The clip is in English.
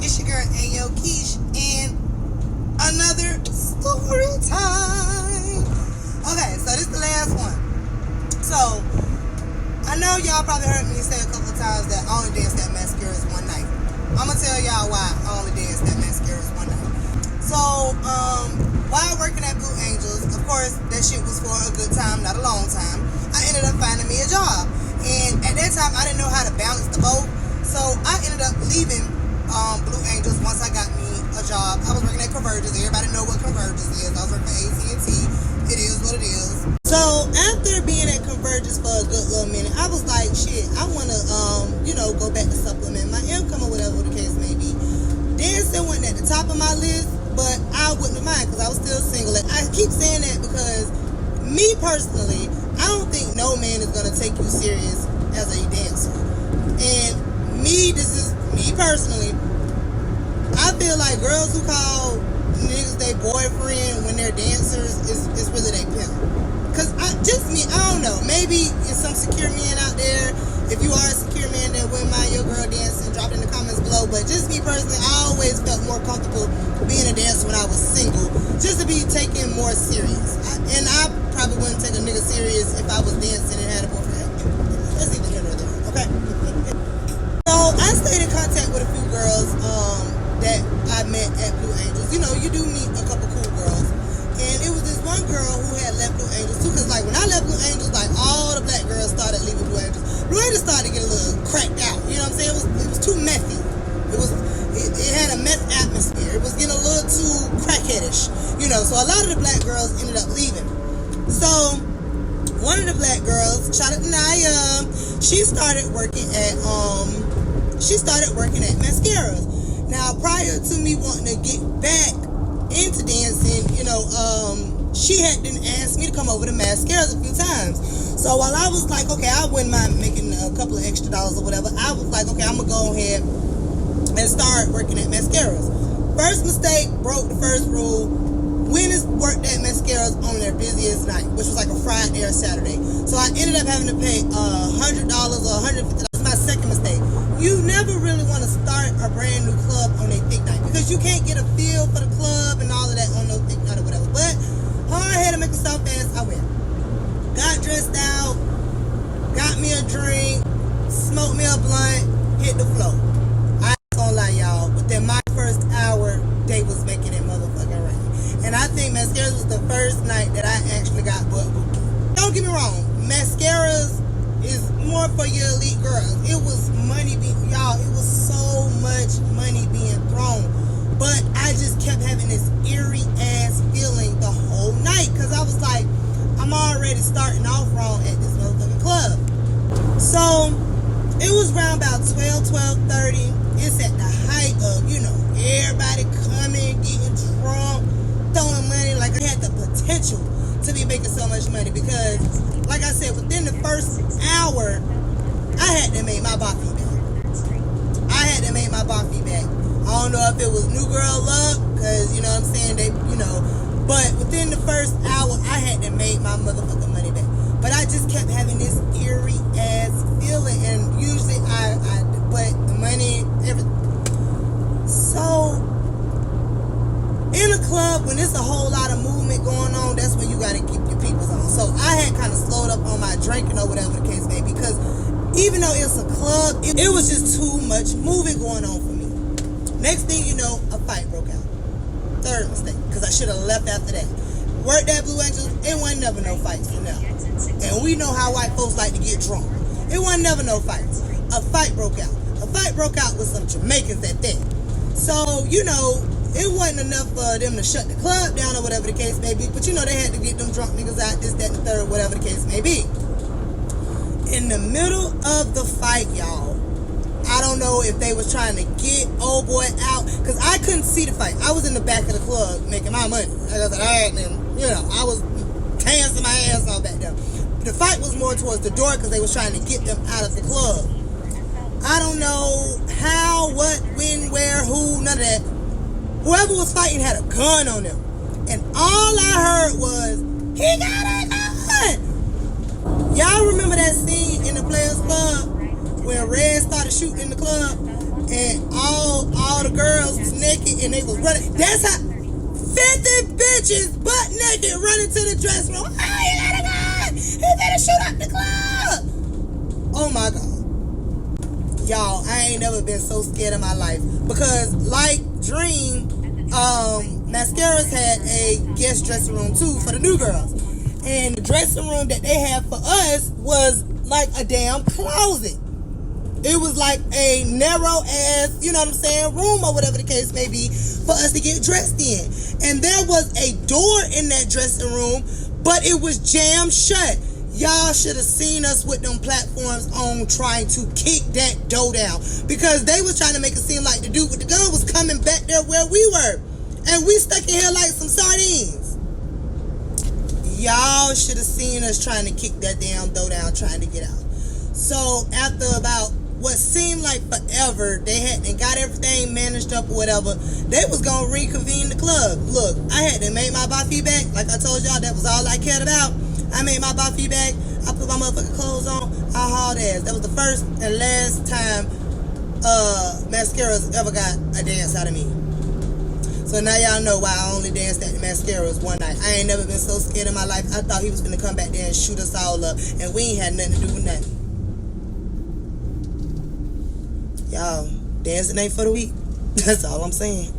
It's your girl Ayo Keish and another story time. Okay, so this is the last one. So I know y'all probably heard me say a couple of times that I only danced at Mascaras one night. I'm gonna tell y'all why I only danced at Mascaras one night. So while working at Blue Angels, of course that shit was for a good time, not a long time. I ended up finding me a job, and at that time I didn't know how to balance the both. So I ended up leaving Blue Angels once I got me a job. I was working at Convergence. Everybody know what Convergence is. I was working at AT&T. It is what it is. So after being at Convergence for a good little minute, I was like, shit, I want to, go back to supplement my income or whatever the case may be. Dancing wasn't at the top of my list, but I wouldn't have mind because I was still single. And I keep saying that because me personally, I don't think no man is going to take you serious as a dancer. And this is me personally, I feel like girls who call niggas they boyfriend when they're dancers is really they pimp. Cause I don't know, maybe it's some secure men out there. If you are a secure man that wouldn't mind your girl dancing, drop it in the comments below. But just me personally, I always felt more comfortable being a dancer when I was single, just to be taken more serious. And I probably wouldn't take a nigga serious if I was dancing and had a boyfriend. That's either here or there, okay? So I stayed in contact with a few girls that I met at Blue Angels. You know, you do meet a couple cool girls. And it was this one girl who had left Blue Angels too. Because like when I left Blue Angels, like all the black girls started leaving Blue Angels. Blue Angels started to get a little cracked out. You know what I'm saying? It was too methy. It had a meth atmosphere. It was getting a little too crackheadish. You know, so a lot of the black girls ended up leaving. So one of the black girls, shout out to Naya, she started working at Mascaras. Now, prior to me wanting to get back into dancing, she had been asked me to come over to Mascaras a few times. So while I was like, okay, I wouldn't mind making a couple of extra dollars or whatever, I was like, okay, I'm gonna go ahead and start working at Mascaras. First mistake, broke the first rule. Winners worked at Mascaras on their busiest night, which was like a Friday or Saturday. So I ended up having to pay $100 or $150. My second mistake. You never really want to start a brand new club on a thick night because you can't get a feel for the club and all of that on no thick night or whatever. But hard head to make myself fast, I went. Got dressed out, got me a drink, smoked me a blunt, hit the floor. I ain't gonna lie, y'all. Within my first hour, they was making it motherfucking rain. And I think Mascaras was the first night that I actually got butt booty. Don't get me wrong, Mascaras is more for your elite girls. It was money y'all, it was so much money being thrown. But I just kept having this eerie ass feeling the whole night. Cause I was like, I'm already starting off wrong at this motherfucking club. So it was around about 12:30. It's at the height of, everybody coming, getting drunk, throwing money. Like I had the potential to be making so much money because, like I said, within the first hour, I had to make my body back. I don't know if it was new girl luck, because, you know what I'm saying, but within the first hour, I had to make my motherfucking money back. But I just kept having this eerie ass feeling, and usually but the money, everything. So, in a club, when there's a whole lot of movement going on, that's when you got to keep your peoples on. So I had kind of slowed up on my drinking or whatever the case may be, because even though it's a club, it was just too much movement going on for me. Next thing you know, a fight broke out. Third mistake, because I should have left after that. Worked at Blue Angels, it wasn't never no fights in there. And we know how white folks like to get drunk. It wasn't never no fights. A fight broke out. A fight broke out with some Jamaicans at that. So, it wasn't enough for them to shut the club down or whatever the case may be. But, they had to get them drunk niggas out, this, that, and the third, whatever the case may be. In the middle of the fight, y'all, I don't know if they was trying to get old boy out, because I couldn't see the fight. I was in the back of the club making my money. I was like, all right, then, I was dancing my ass off back there. The fight was more towards the door because they was trying to get them out of the club. I don't know how, what, when, where, who, none of that. Whoever was fighting had a gun on them. And all I heard was, he got a gun! Y'all remember that scene in the Players Club when Red started shooting in the club and all the girls and they was running. That's how 50 bitches butt naked running to the dressing room. Oh, you gotta go! He better shoot up the club! Oh my God. Y'all, I ain't never been so scared in my life. Because like Dream, Mascaras had a guest dressing room too for the new girls. And the dressing room that they had for us was like a damn closet. It was like a narrow ass, you know what I'm saying, room or whatever the case may be for us to get dressed in. And there was a door in that dressing room, but it was jammed shut. Y'all should have seen us with them platforms on trying to kick that door down. Because they was trying to make it seem like the dude with the gun was coming back there where we were. And we stuck in here like some sardines. Y'all should have seen us trying to kick that damn door down, trying to get out. So after about what seemed like forever, they had and got everything managed up or whatever, they was gonna reconvene the club. Look, I had to make my Buffy back. Like I told y'all, that was all I cared about. I made my Buffy back. I put my motherfucking clothes on. I hauled ass. That was the first and last time Mascaras ever got a dance out of me. So now y'all know why I only danced at the Mascaras one night. I ain't never been so scared in my life. I thought he was gonna come back there and shoot us all up, and we ain't had nothing to do with nothing. Y'all, dancing ain't for the weak. That's all I'm saying.